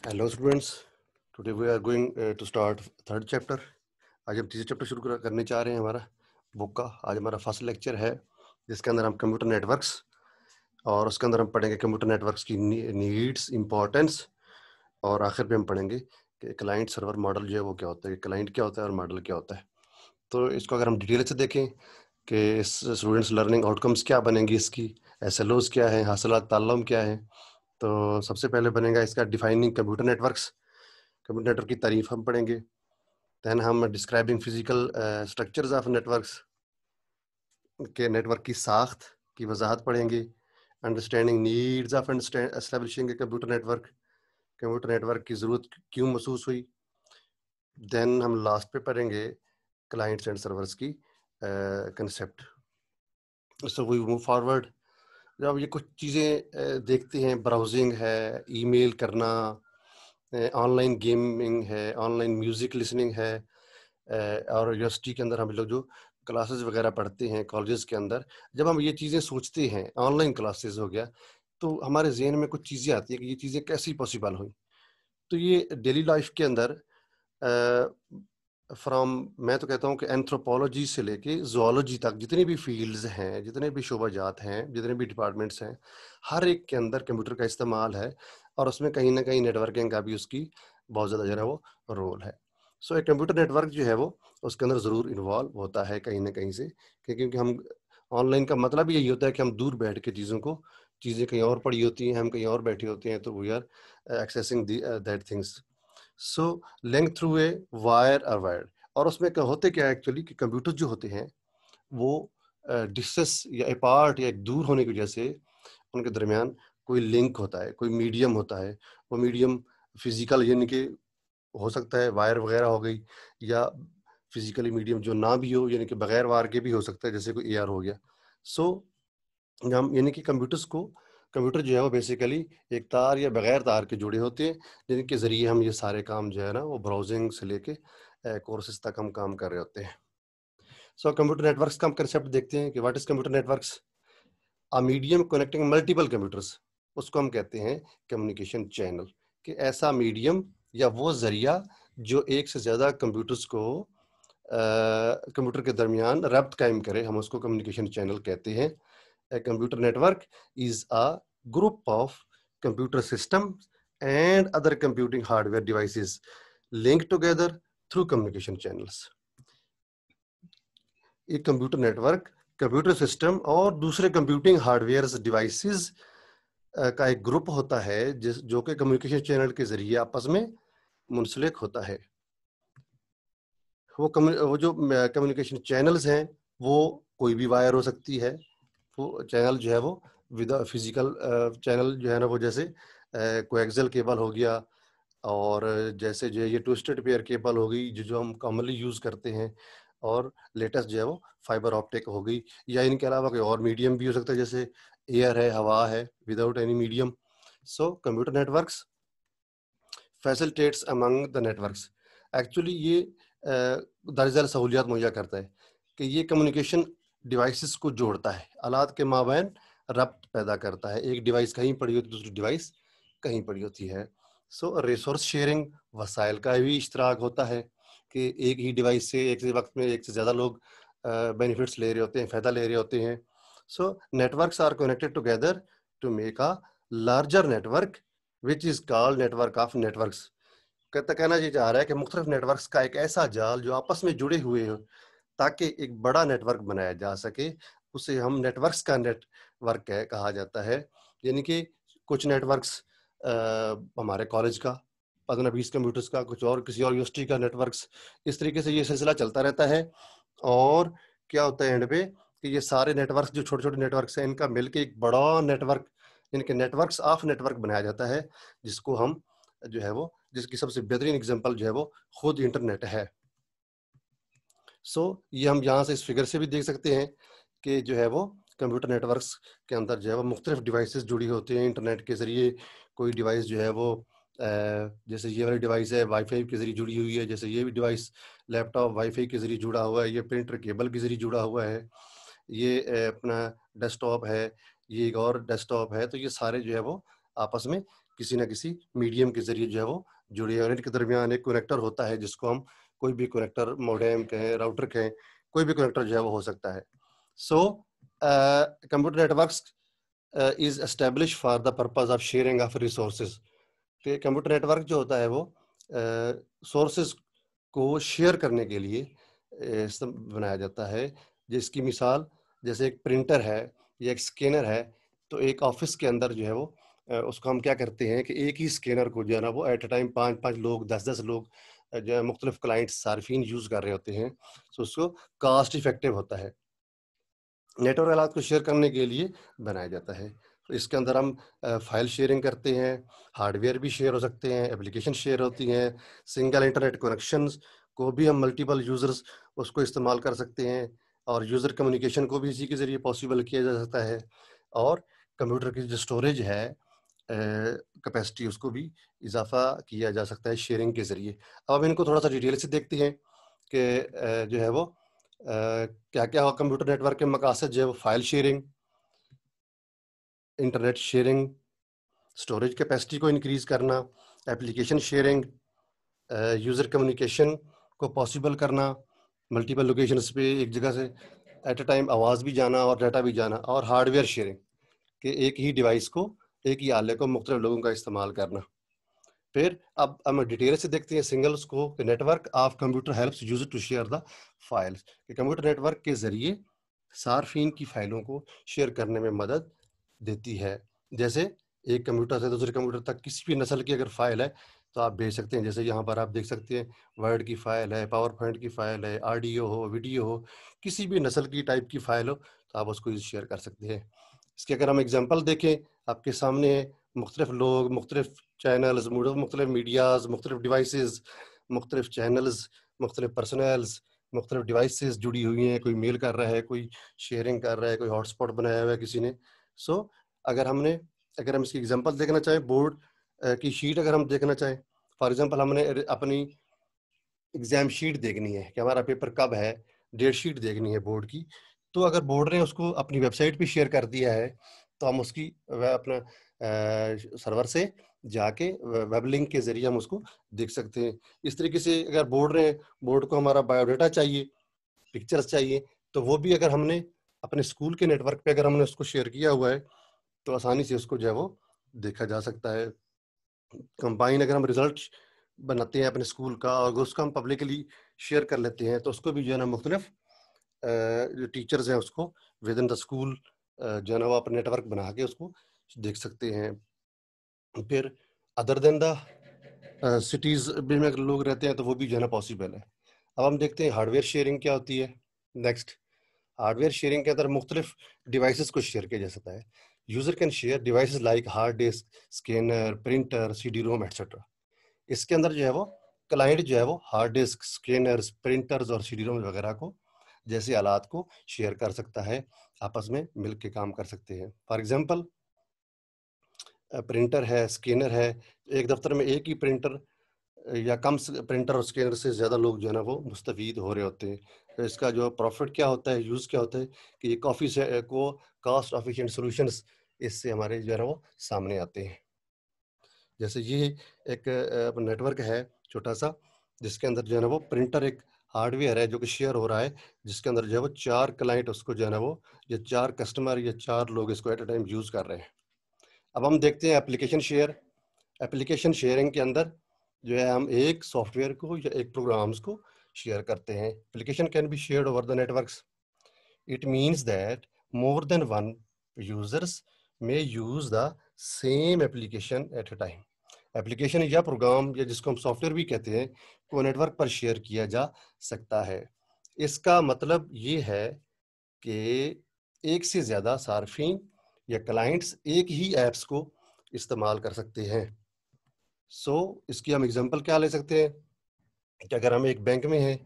Hello students, today we are going to start third chapter. आज हम तीसरा chapter शुरू करने चाह रहे हैं हमारा बुक का। आज हमारा फर्स्ट लेक्चर है जिसके अंदर हम कंप्यूटर नेटवर्क्स और उसके अंदर हम पढ़ेंगे कंप्यूटर नेटवर्क्स की नीड्स, इम्पोर्टेंस और आखिर पे हम पढ़ेंगे कि क्लाइंट सर्वर मॉडल जो है वो क्या होता है, क्लाइंट क्या होता है और मॉडल क्या होता है। तो इसको अगर हम डिटेल से देखें कि स्टूडेंट्स लर्निंग आउटकम्स क्या बनेंगी, इसकी SLOs क्या है, हासिलात ताल्लुम क्या है। तो सबसे पहले बनेगा इसका defining computer networks. Computer network की तारीफ हम पढ़ेंगे। दैन हम describing physical structures of networks के नेटवर्क की साख्त की वजाहत पढ़ेंगे। Understanding needs of establishing a computer network, computer network की ज़रूरत क्यों महसूस हुई। देन हम लास्ट पे पढ़ेंगे क्लाइंट्स एंड सर्वर्स की concept. So we move forward. जब ये कुछ चीज़ें देखते हैं, ब्राउजिंग है, ईमेल करना, ऑनलाइन गेमिंग है, ऑनलाइन म्यूज़िक लिसनिंग है, और यूनिवर्सिटी के अंदर हम लोग जो क्लासेस वगैरह पढ़ते हैं कॉलेजेस के अंदर, जब हम ये चीज़ें सोचते हैं, ऑनलाइन क्लासेस हो गया, तो हमारे जहन में कुछ चीज़ें आती हैं कि ये चीज़ें कैसी पॉसिबल हुई। तो ये डेली लाइफ के अंदर फ्रॉम, मैं तो कहता हूँ कि एंथ्रोपोलॉजी से लेके जोलॉजी तक जितनी भी फील्ड्स हैं, जितने भी शोबाजात हैं, जितने भी डिपार्टमेंट्स हैं, हर एक के अंदर कंप्यूटर का इस्तेमाल है और उसमें कहीं ना कहीं नेटवर्किंग का भी उसकी बहुत ज़्यादा जो है वो रोल है। सो एक कंप्यूटर नेटवर्क जो है वो उसके अंदर ज़रूर इन्वॉल्व होता है कहीं ना कहीं से, क्योंकि हम ऑनलाइन का मतलब यही होता है कि हम दूर बैठ के चीज़ें कहीं और पड़ी होती हैं, हम कहीं और बैठे होते हैं, तो we are accessing that things. So link through a wire और वायर्ड। और उसमें होते क्या है एक्चुअली कि कंप्यूटर जो होते हैं वो डिस्टेंस या अपार्ट या दूर होने की वजह से उनके दरमियान कोई लिंक होता है, कोई मीडियम होता है। वो मीडियम फिजिकल यानी कि हो सकता है वायर वगैरह हो गई, या फिजिकली मीडियम जो ना भी हो यानी कि बगैर वायर के भी हो सकता है, जैसे कोई AR हो गया। सो हम यानी कि कंप्यूटर जो है वो बेसिकली एक तार या बगैर तार के जुड़े होते हैं, जिनके ज़रिए हम ये सारे काम जो है ना वो ब्राउजिंग से लेके कोर्सेज तक हम काम कर रहे होते हैं। सो कंप्यूटर नेटवर्क्स का हम कंसेप्ट देखते हैं कि what is computer networks. A medium connecting multiple computers, उसको हम कहते हैं कम्युनिकेशन चैनल। कि ऐसा मीडियम या वो ज़रिया जो एक से ज़्यादा कंप्यूटर्स को कंप्यूटर के दरमियान रब्त कायम करे, हम उसको कम्युनिकेशन चैनल कहते हैं। A computer network is a group of computer systems and other computing hardware devices linked together through communication channels. एक कंप्यूटर नेटवर्क कंप्यूटर सिस्टम और दूसरे कंप्यूटिंग हार्डवेयर डिवाइसेस का एक ग्रुप होता है जो कि कम्युनिकेशन चैनल के जरिए आपस में मुंसलिक होता है। वो जो कम्युनिकेशन चैनल्स हैं वो कोई भी वायर हो सकती है। वो चैनल जो है वो विद फिजिकल चैनल जो है ना, वो जैसे कोएक्सियल केबल हो गया, और जैसे जो है ये ट्विस्टेड पेयर केबल हो गई जो हम कॉमनली यूज़ करते हैं, और लेटेस्ट जो है वो फाइबर ऑप्टिक हो गई, या इनके अलावा कोई और मीडियम भी हो सकता है, जैसे एयर है, हवा है, without any medium. So computer networks facilitates among the networks. Actually ये दरअसल सहूलियात मुहैया करता है कि ये कम्युनिकेशन डिवाइसेस को जोड़ता है, आलात के माबैन रब्त पैदा करता है। एक डिवाइस कहीं पड़ी होती है, दूसरी डिवाइस कहीं पड़ी होती है। सो रिसोर्स शेयरिंग, वसाइल का भी इश्तराक होता है कि एक ही डिवाइस से एक से वक्त में एक से ज़्यादा लोग बेनिफिट्स ले रहे होते हैं, फ़ायदा ले रहे होते हैं। So networks are connected together to make a larger network which is called network of networks. कहना ये चाह रहा है कि मुख्तलिफ नेटवर्क्स का एक ऐसा जाल जो आपस में जुड़े हुए हो ताकि एक बड़ा नेटवर्क बनाया जा सके, उसे हम नेटवर्क्स का नेटवर्क कहा जाता है। यानी कि कुछ नेटवर्क्स हमारे कॉलेज का 15-20 कंप्यूटर्स का, कुछ और किसी और यूनिवर्सिटी का नेटवर्क्स, इस तरीके से ये सिलसिला चलता रहता है। और क्या होता है एंड पे कि ये सारे नेटवर्क्स जो छोटे छोटे नेटवर्क्स हैं इनका मिलकर एक बड़ा नेटवर्क, इनके नेटवर्क्स ऑफ नेटवर्क बनाया जाता है, जिसको हम जो है वो, जिसकी सबसे बेहतरीन एग्जांपल जो है वो खुद इंटरनेट है। सो ये हम यहाँ से इस फिगर से भी देख सकते हैं कि जो है वो कंप्यूटर नेटवर्क्स के अंदर जो है वो मुख्तलिफ डिवाइसेस जुड़ी होती हैं इंटरनेट के ज़रिए। कोई डिवाइस जो है वो जैसे ये वाली डिवाइस है वाईफाई के ज़रिए जुड़ी हुई है, जैसे ये भी डिवाइस लैपटॉप वाईफाई के ज़रिए जुड़ा हुआ है, ये प्रिंटर केबल के ज़रिए जुड़ा हुआ है, ये अपना डेस्कटॉप है, ये एक और डेस्कटॉप है। तो ये सारे जो है वो आपस में کسی نہ کسی میڈیم کے ذریعے جو ہے وہ جڑی ہے. اور ان کے درمیان ایک کنیکٹر ہوتا ہے جس کو ہم کوئی بھی کنیکٹر، موڈیم کہیں، راؤٹر کہیں، کوئی بھی کنیکٹر جو ہے وہ ہو سکتا ہے. So computer networks is establish for the purpose of sharing of resources. کہ کمپیوٹر نیٹورک جو ہوتا ہے وہ سورسز کو شیئر کرنے کے لیے بنایا جاتا ہے. جس کی مثال جیسے ایک پرنٹر ہے یا ایک اسکینر ہے، تو ایک آفس کے اندر جو ہے وہ اس کو ہم کیا کرتے ہیں کہ ایک ہی اسکینر کو جو ہے نا وہ ایٹ اے ٹائم 5 لوگ 10 لوگ جو ہے مختلف کلائنٹس صارفین یوز کر رہے ہوتے ہیں. تو اس کو کاسٹ افیکٹو ہوتا ہے. نیٹورک آلات کو شیئر کرنے کے لیے بنایا جاتا ہے. اس کے اندر ہم فائل شیئرنگ کرتے ہیں، ہارڈ ویئر بھی شیئر ہو سکتے ہیں، اپلیکیشن شیئر ہوتی ہیں، سنگل انٹرنیٹ کنیکشنز کو بھی ہم ملٹیپل یوزرز اس کو استعمال کر سکتے ہیں، اور یوزر کمیونیکیشن کو بھی اسی کے ذریعے پاسبل کیا جا سکتا ہے. اور کمپیوٹر کی جو اسٹوریج ہے کیپیسٹی، اس کو بھی اضافہ کیا جا سکتا ہے شیئرنگ کے ذریعے. اب ہم ان کو تھوڑا سا ڈیٹیل سے دیکھتے ہیں کہ جو ہے وہ کیا کیا ہو. کمپیوٹر نیٹورک کے مقاصد جو ہے وہ file sharing, internet sharing, storage capacity کو انکریز کرنا، اپلیکیشن شیئرنگ، یوزر کمیونیکیشن کو پاسبل کرنا، ملٹیپل لوکیشنز پہ ایک جگہ سے ایٹ اے ٹائم آواز بھی جانا اور ڈیٹا بھی جانا، اور ہارڈ ویئر شیئرنگ کہ ایک ہی ڈیوائس کو، ایک ہی آلے کو مختلف لوگوں کا استعمال کرنا. پھر اب ہم ڈیٹیل سے دیکھتے ہیں سنگلس کو. Network of computer helps user to share the files. کہ کمپیوٹر نیٹورک کے ذریعے صارفین کی فائلوں کو شیئر کرنے میں مدد دیتی ہے. جیسے ایک کمپیوٹر سے دوسرے کمپیوٹر تک کسی بھی نسل کی اگر فائل ہے تو آپ بھیج سکتے ہیں. جیسے یہاں پر آپ دیکھ سکتے ہیں ورڈ کی فائل ہے، پاور پوائنٹ کی فائل ہے، آڈیو ہو، ویڈیو ہو، کسی بھی نسل کی ٹائپ کی فائل ہو تو آپ اس کو شیئر کر سکتے ہیں. اس کے اگر ہم اگزامپل دیکھیں آپ کے سامنے ہے، مختلف لوگ، مختلف چینلز، مختلف میڈیاز، مختلف ڈیوائسز، مختلف چینلز، مختلف پرسنلز، مختلف ڈیوائسز جڑی ہوئی ہیں. کوئی میل کر رہا ہے، کوئی شیئرنگ کر رہا ہے، کوئی ہاٹ اسپاٹ بنایا ہوا ہے کسی نے. سو اگر ہم اس کی اگزامپل دیکھنا چاہیں، بورڈ کی شیٹ اگر ہم دیکھنا چاہیں، فار ایگزامپل ہم نے اپنی ایگزام شیٹ دیکھنی ہے کہ ہمارا پیپر کب ہے، ڈیٹ شیٹ دیکھنی ہے بورڈ کی. تو اگر بورڈ نے اس کو اپنی ویب سائٹ پہ شیئر کر دیا ہے تو ہم اس کی اپنا سرور سے جا کے ویب لنک کے ذریعے ہم اس کو دیکھ سکتے ہیں. اس طریقے سے اگر بورڈ کو ہمارا بایو ڈیٹا چاہیے، پکچرز چاہیے، تو وہ بھی اگر ہم نے اپنے اسکول کے نیٹ ورک پہ اگر ہم نے اس کو شیئر کیا ہوا ہے تو آسانی سے اس کو جو ہے وہ دیکھا جا سکتا ہے. کمبائن اگر ہم ریزلٹ بناتے ہیں اپنے اسکول کا اور اس کو ہم پبلکلی شیئر کر لیتے ہیں تو اس کو بھی جو ہے نا مختلف جو ٹیچرز ہیں اس کو ود ان دا اسکول جو ہے نا وہ اپنا نیٹ ورک بنا کے اس کو دیکھ سکتے ہیں. پھر ادر دین دا سٹیز میں اگر لوگ رہتے ہیں تو وہ بھی جو ہے نا پاسبل ہے. اب ہم دیکھتے ہیں ہارڈ ویئر شیئرنگ کیا ہوتی ہے. نیکسٹ، ہارڈ ویئر شیئرنگ کے اندر مختلف ڈیوائسز کو شیئر کیا جا سکتا ہے. User can share devices like hard disk, scanner, printer, C D ROM etcetera. اس کے اندر جو ہے وہ کلائنٹ جو ہے وہ ہارڈ ڈسک، اسکینرز، پرنٹرز اور سی ڈی روم وغیرہ کو جیسے آلات کو شیئر کر سکتا ہے، آپس میں مل کے کام کر سکتے ہیں. فار ایگزامپل پرنٹر ہے، اسکینر ہے، ایک دفتر میں ایک ہی پرنٹر یا کم پرنٹر اور اسکینر سے زیادہ لوگ جو ہے نا وہ مستفید ہو رہے ہوتے ہیں. تو اس کا جو پروفٹ کیا ہوتا ہے، یوز کیا ہوتا ہے کہ یہ کافی سے کو کاسٹ افیشینٹ سولوشنس اس سے ہمارے جو ہے نا وہ سامنے آتے ہیں. جیسے یہ ایک نیٹ ورک ہے چھوٹا سا جس کے اندر جو ہے نا وہ پرنٹر ایک ہارڈ ویئر ہے جو کہ شیئر ہو رہا ہے، جس کے اندر جو ہے وہ 4 کلائنٹ اس کو جو ہے نا وہ یا 4 کسٹمر یا 4 لوگ اس کو ایٹ اے ٹائم یوز کر رہے ہیں. اب ہم دیکھتے ہیں اپلیکیشن شیئر. اپلیکیشن شیئرنگ کے اندر جو ہے ہم ایک سافٹ ویئر کو یا ایک پروگرامز کو شیئر کرتے ہیں. Application can be shared over the networks. It means that more than one users may use the same application at a time. Application یا پروگرام یا جس کو ہم سافٹ ویئر بھی کہتے ہیں کو نیٹ ورک پر شیئر کیا جا سکتا ہے. اس کا مطلب یہ ہے کہ ایک سے زیادہ صارفین یا کلائنٹس ایک ہی ایپس کو استعمال کر سکتے ہیں. سو اس کی ہم اگزامپل کیا لے سکتے ہیں کہ اگر ہم ایک بینک میں ہیں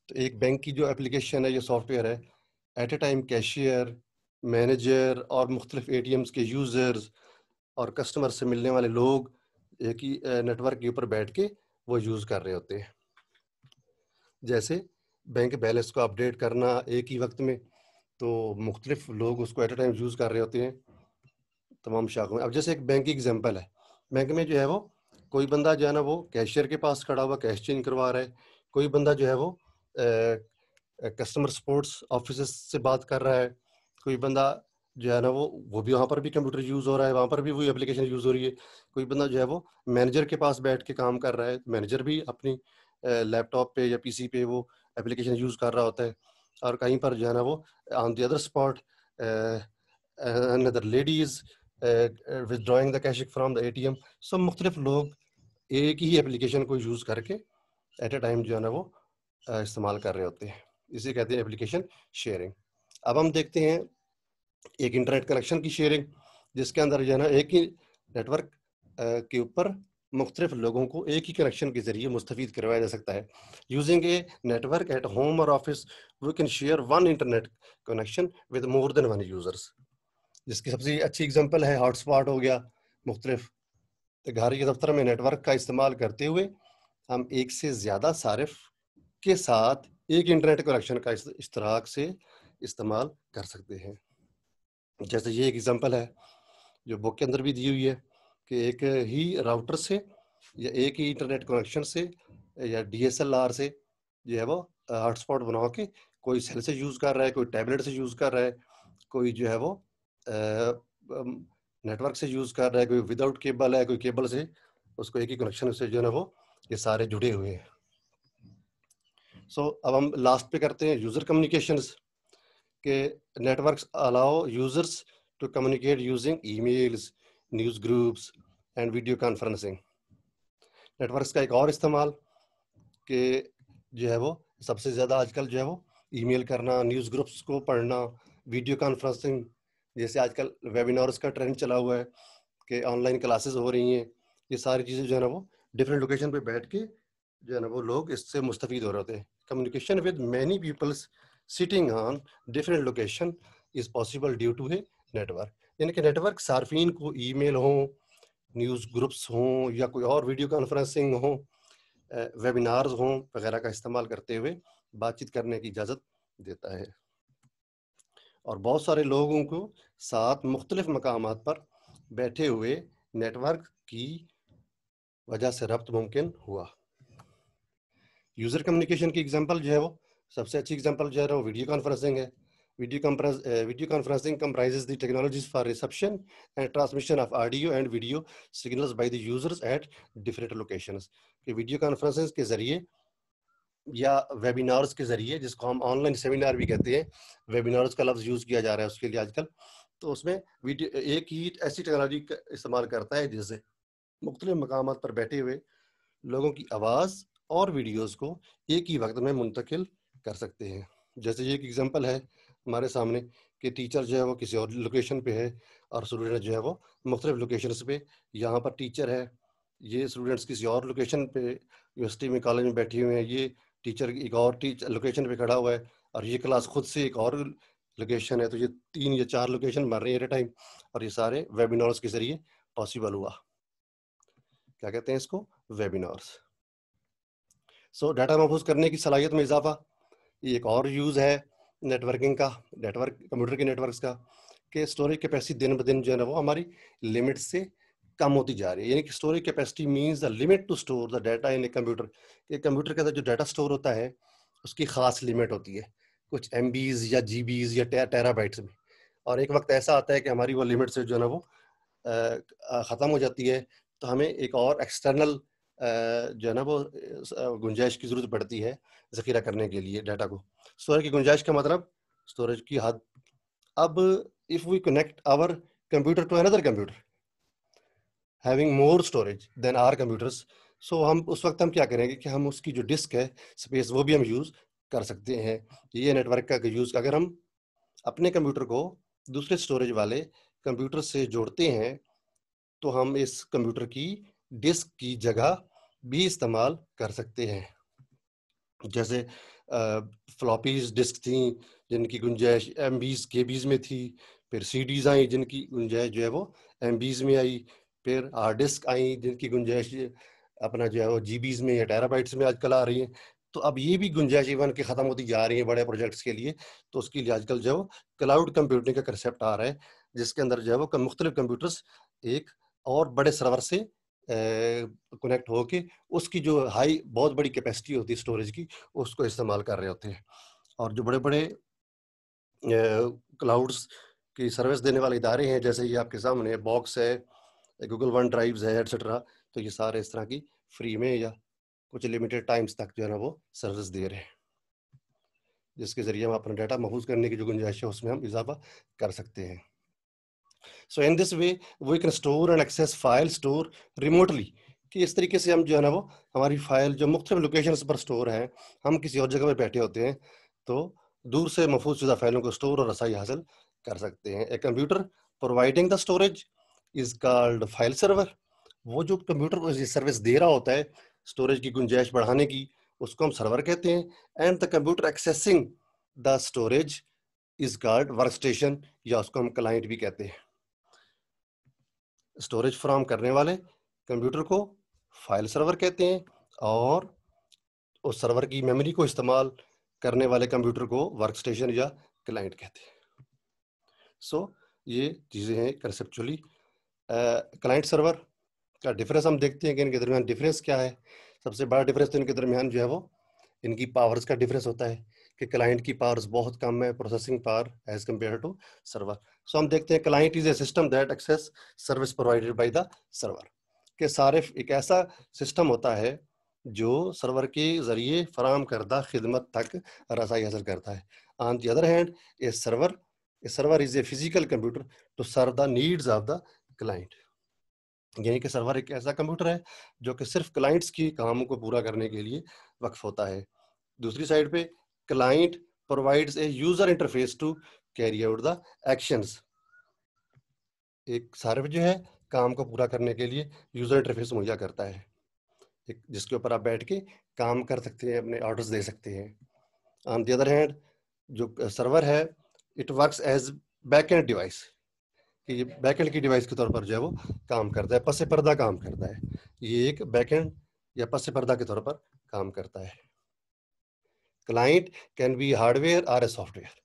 تو ایک بینک کی جو اپلیکیشن ہے یا سافٹ ویئر ہے، at a time cashier, manager اور مختلف اے ٹی ایمز کے یوزرز اور کسٹمر سے ملنے والے لوگ ایک ہی نیٹ ورک کے اوپر بیٹھ کے وہ یوز کر رہے ہوتے ہیں. جیسے بینک بیلنس کو اپڈیٹ کرنا ایک ہی وقت میں، تو مختلف لوگ اس کو ایٹ اے ٹائم یوز کر رہے ہوتے ہیں تمام شاخوں میں. اب جیسے ایک بینک کی ایگزامپل ہے बैंक में जो है वो कोई बंदा जो है ना वो कैशियर के पास खड़ा हुआ कैश चेंज करवा रहा है, कोई बंदा जो है वो कस्टमर सपोर्ट्स ऑफिस से बात कर रहा है, कोई बंदा जो है ना वो भी वहाँ पर भी कंप्यूटर यूज़ हो रहा है, वहाँ पर भी वही एप्लीकेशन यूज़ हो रही है, कोई बंदा जो है वो मैनेजर के पास बैठ के काम कर रहा है, मैनेजर भी अपनी लैपटॉप पे या पीसी पे वो एप्लीकेशन यूज़ कर रहा होता है, और कहीं पर जो है ना वो on the other spot another lady is withdrawing the cash from the ATM. सब मुख्तलिफ लोग एक ही एप्लीकेशन को यूज़ करके एट ए टाइम जो है ना वो इस्तेमाल कर रहे होते हैं, इसे कहते हैं एप्लीकेशन शेयरिंग। अब हम देखते हैं एक इंटरनेट कनेक्शन की शेयरिंग, जिसके अंदर जो है ना एक ही नेटवर्क के ऊपर मुख्तलिफ लोगों को एक ही कनेक्शन के जरिए मुस्तफीद करवाया जा सकता है। Using a network at home और office we can share one internet connection with more than one users, जिसकी सबसे अच्छी एग्जांपल है हॉटस्पॉट हो गया। मुख्तलिफ घर या दफ्तर में नेटवर्क का इस्तेमाल करते हुए हम एक से ज़्यादा सारिफ के साथ एक इंटरनेट कनेक्शन का इश्तराक से इस्तेमाल कर सकते हैं। जैसे ये एक एग्जांपल है जो बुक के अंदर भी दी हुई है कि एक ही राउटर से या एक ही इंटरनेट कनेक्शन से या DSLR से जो है वो हॉटस्पॉट बना के कोई सेल से यूज़ कर रहा है, कोई टैबलेट से यूज़ कर रहा है, कोई जो है वो नेटवर्क से यूज़ कर रहा है, कोई विदाउट केबल है, कोई केबल से, उसको एक ही कनेक्शन से जो है ना वो ये सारे जुड़े हुए हैं। अब हम लास्ट पे करते हैं यूज़र कम्युनिकेशंस के networks allow users to communicate using emails, news groups and video conferencing. Networks का एक और इस्तेमाल कि जो है वो सबसे ज़्यादा आजकल जो है वो ईमेल करना, न्यूज़ ग्रुप्स को पढ़ना, वीडियो कॉन्फ्रेंसिंग, जैसे आजकल वेबिनार्स का ट्रेंड चला हुआ है कि ऑनलाइन क्लासेस हो रही हैं, ये सारी चीज़ें जो है ना वो डिफरेंट लोकेशन पे बैठ के जो है ना वो लोग इससे मुस्तफीद हो रहे होते हैं। Communication with many peoples sitting on different location is possible due to a network, यानी कि नेटवर्क सार्फिन को ईमेल हो, न्यूज़ ग्रुप्स हों या कोई और वीडियो कॉन्फ्रेंसिंग हो, वेबिनार्स हों वगैरह का इस्तेमाल करते हुए बातचीत करने की इजाज़त देता है, और बहुत सारे लोगों को साथ मुख्तलिफ मकामात पर बैठे हुए नेटवर्क की वजह से रब्त मुमकिन हुआ। यूज़र कम्युनिकेशन की एग्जांपल जो है वो सबसे अच्छी एग्जांपल जो है वो वीडियो कॉन्फ्रेंसिंग है। Video conferencing comprises the technologies for reception and transmission of audio and video signals by the users at different locations। कि वीडियो कॉन्फ्रेंसिंग के जरिए या वेबिनार्स के जरिए, जिसको हम ऑनलाइन सेमिनार भी कहते हैं, वेबिनार्स का लफ्ज़ यूज़ किया जा रहा है उसके लिए आजकल, तो उसमें वीडियो एक ही ऐसी टेक्नोलॉजी का इस्तेमाल करता है जिससे मुख्तलिफ मकामात पर बैठे हुए लोगों की आवाज़ और वीडियोस को एक ही वक्त में मुंतकिल कर सकते हैं। जैसे ये एक एग्जांपल है हमारे सामने कि टीचर जो है वो किसी और लोकेशन पे है और स्टूडेंट जो है वो मुख्तलिफ लोकेशंस पे, यहाँ पर टीचर है, ये स्टूडेंट्स किसी और लोकेशन पे यूनिवर्सिटी में कॉलेज में बैठे हुए हैं, ये टीचर एक और टीचर लोकेशन पे खड़ा हुआ है, और ये क्लास खुद से एक और लोकेशन है, तो ये 3 या 4 लोकेशन बन रही है एट ए टाइम, और ये सारे वेबिनार्स के जरिए पॉसिबल हुआ। क्या कहते हैं इसको? वेबिनार्स। डाटा महफूज करने की सलाहियत में इजाफा, ये एक और यूज़ है नेटवर्किंग का, नेटवर्क कंप्यूटर के नेटवर्क्स का, कि स्टोरेज कैपेसिटी दिन ब दिन जो है ना वो हमारी लिमिट से कम होती जा रही है। यानी कि storage capacity means the limit to store the data in a computer. कि कंप्यूटर के अंदर जो डाटा स्टोर होता है उसकी ख़ास लिमिट होती है, कुछ MBs या GBs या टेराबाइट्स में, और एक वक्त ऐसा आता है कि हमारी वो लिमिट से जो है ना वो ख़त्म हो जाती है, तो हमें एक और एक्सटर्नल जो है ना वो गुंजाइश की ज़रूरत पड़ती है ज़ख़ीरा करने के लिए डाटा को। स्टोरेज की गुंजाइश का मतलब स्टोरेज की हद। अब if we connect our computer to another computer having more storage than our computers, so हम उस वक्त हम क्या करेंगे कि हम उसकी जो डिस्क है स्पेस वो भी हम यूज़ कर सकते हैं। ये नेटवर्क का यूज़, अगर हम अपने कंप्यूटर को दूसरे स्टोरेज वाले कंप्यूटर से जोड़ते हैं तो हम इस कंप्यूटर की डिस्क की जगह भी इस्तेमाल कर सकते हैं। जैसे फ्लॉपीज डिस्क थी जिनकी गुंजाइश MBs KBs में थी, फिर CDs आई जिनकी गुंजाइश जो है वो MBs में आई, फिर हार्ड डिस्क आई जिनकी गुंजाइश अपना जो है वो GBs में या टेराबाइट्स में आजकल आ रही है। तो अब ये भी गुंजाइश इवन के ख़त्म होती जा रही है बड़े प्रोजेक्ट्स के लिए, तो उसके लिए आजकल जो है वो क्लाउड कंप्यूटिंग का कंसेप्ट आ रहा है, जिसके अंदर जो है वो मुख्तलिफ कंप्यूटर्स एक اور بڑے سرور سے کنیکٹ ہو کے اس کی جو بہت بڑی کیپیسٹی ہوتی ہے اسٹوریج کی اس کو استعمال کر رہے ہوتے ہیں. اور جو بڑے بڑے کلاؤڈس کی سروس دینے والے ادارے ہیں جیسے یہ آپ کے سامنے باکس ہے, گوگل ون ڈرائیوز ہے ایٹسٹرا, تو یہ سارے اس طرح کی فری میں یا کچھ لمیٹڈ ٹائمز تک جو ہے نا وہ سروس دے رہے ہیں, جس کے ذریعے ہم اپنا ڈیٹا محفوظ کرنے کی جو گنجائش ہے اس میں ہم اضافہ کر سکتے ہیں. So in this way we can store and access file store remotely, کہ اس طریقے سے ہم جو ہے نا وہ ہماری فائل جو مختلف لوکیشنز پر اسٹور ہیں, ہم کسی اور جگہ پہ بیٹھے ہوتے ہیں تو دور سے محفوظ شدہ فائلوں کو اسٹور اور رسائی حاصل کر سکتے ہیں. A computer providing the storage is called file server. وہ جو کمپیوٹر کو سروس دے رہا ہوتا ہے اسٹوریج کی گنجائش بڑھانے کی, اس کو ہم سرور کہتے ہیں. And the computer accessing the storage is called work station, یا اس کو ہم کلائنٹ بھی کہتے ہیں. اسٹوریج فراہم کرنے والے کمپیوٹر کو فائل سرور کہتے ہیں, اور اس سرور کی میموری کو استعمال کرنے والے کمپیوٹر کو ورک اسٹیشن یا کلائنٹ کہتے ہیں. سو یہ چیزیں ہیں کنسیپچولی. کلائنٹ سرور کا ڈفرینس ہم دیکھتے ہیں کہ ان کے درمیان ڈفرینس کیا ہے. سب سے بڑا ڈفرینس تو ان کے درمیان جو ہے وہ ان کی پاورز کا ڈفرینس ہوتا ہے کہ کلائنٹ کی پاورز بہت کم ہے, processing power as compare to server. So ہم دیکھتے ہیں client is a system that access service provided by the server, کہ صارف ایک ایسا سسٹم ہوتا ہے جو سرور کے ذریعے فراہم کردہ خدمت تک رسائی حاصل کرتا ہے. On the other hand a server is a physical computer to serve the needs of the client. یعنی کہ سرور ایک ایسا کمپیوٹر ہے جو کہ صرف کلائنٹس کی کاموں کو پورا کرنے کے لیے وقف ہوتا ہے. دوسری سائڈ پہ client provides a user interface to carry out the actions. ایک سرور جو ہے کام کو پورا کرنے کے لیے یوزر انٹرفیس مہیا کرتا ہے, جس کے اوپر آپ بیٹھ کے کام کر سکتے ہیں, اپنے آرڈرز دے سکتے ہیں. آن دی ادر ہینڈ جو سرور ہے it works as back and device, کہ یہ بیک اینڈ کی ڈیوائس کے طور پر جو ہے وہ کام کرتا ہے, پس پردہ کام کرتا ہے. یہ ایک بیک اینڈ یا پس پردہ کے طور پر کام کرتا ہے. Client can be hardware اور اے سافٹ ویئر.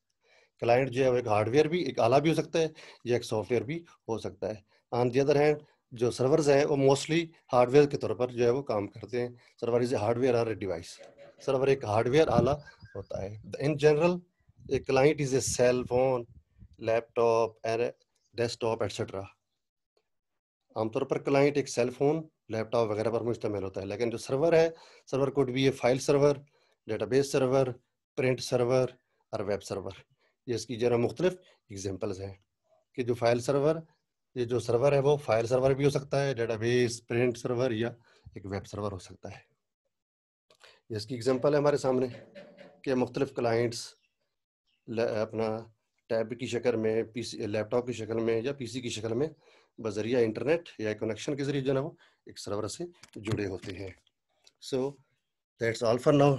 کلائنٹ جو ہے وہ ایک ہارڈ ویئر بھی, ایک آلہ بھی ہو سکتا ہے, یا ایک سافٹ ویئر بھی ہو سکتا ہے. آن دی ادر ہینڈ جو سرورز ہیں وہ موسٹلی ہارڈ ویئر کے طور پر جو ہے وہ کام کرتے ہیں. سرور از اے ہارڈ ویئر اور اے ڈیوائس. سرور ایک ہارڈ ویئر آلہ ہوتا ہے. In general a client is a cell phone, laptop, desktop etcetera. عام طور پر کلائنٹ ایک سیل فون, لیپ ٹاپ وغیرہ پر مشتمل ہوتا ہے, لیکن جو سرور ہے, سرور کوڈ بھی ہے فائل سرور, ڈیٹا بیس سرور, پرنٹ سرور اور ویب سرور. یہ اس کی جو ہے مختلف ایگزامپلز ہیں کہ جو فائل سرور, یہ جو سرور ہے وہ فائل سرور بھی ہو سکتا ہے, ڈیٹا بیس, پرنٹ سرور یا ایک ویب سرور ہو سکتا ہے. یہ اس کی ایگزامپل ہے ہمارے سامنے کہ مختلف کلائنٹس اپنا ٹیب کی شکل میں, لیپ ٹاپ کی شکل میں یا پی سی کی شکل میں بذریعہ انٹرنیٹ یا کنیکشن کے ذریعے جو ہے وہ ایک سرور سے جڑے ہوتے ہیں. So that's all for now.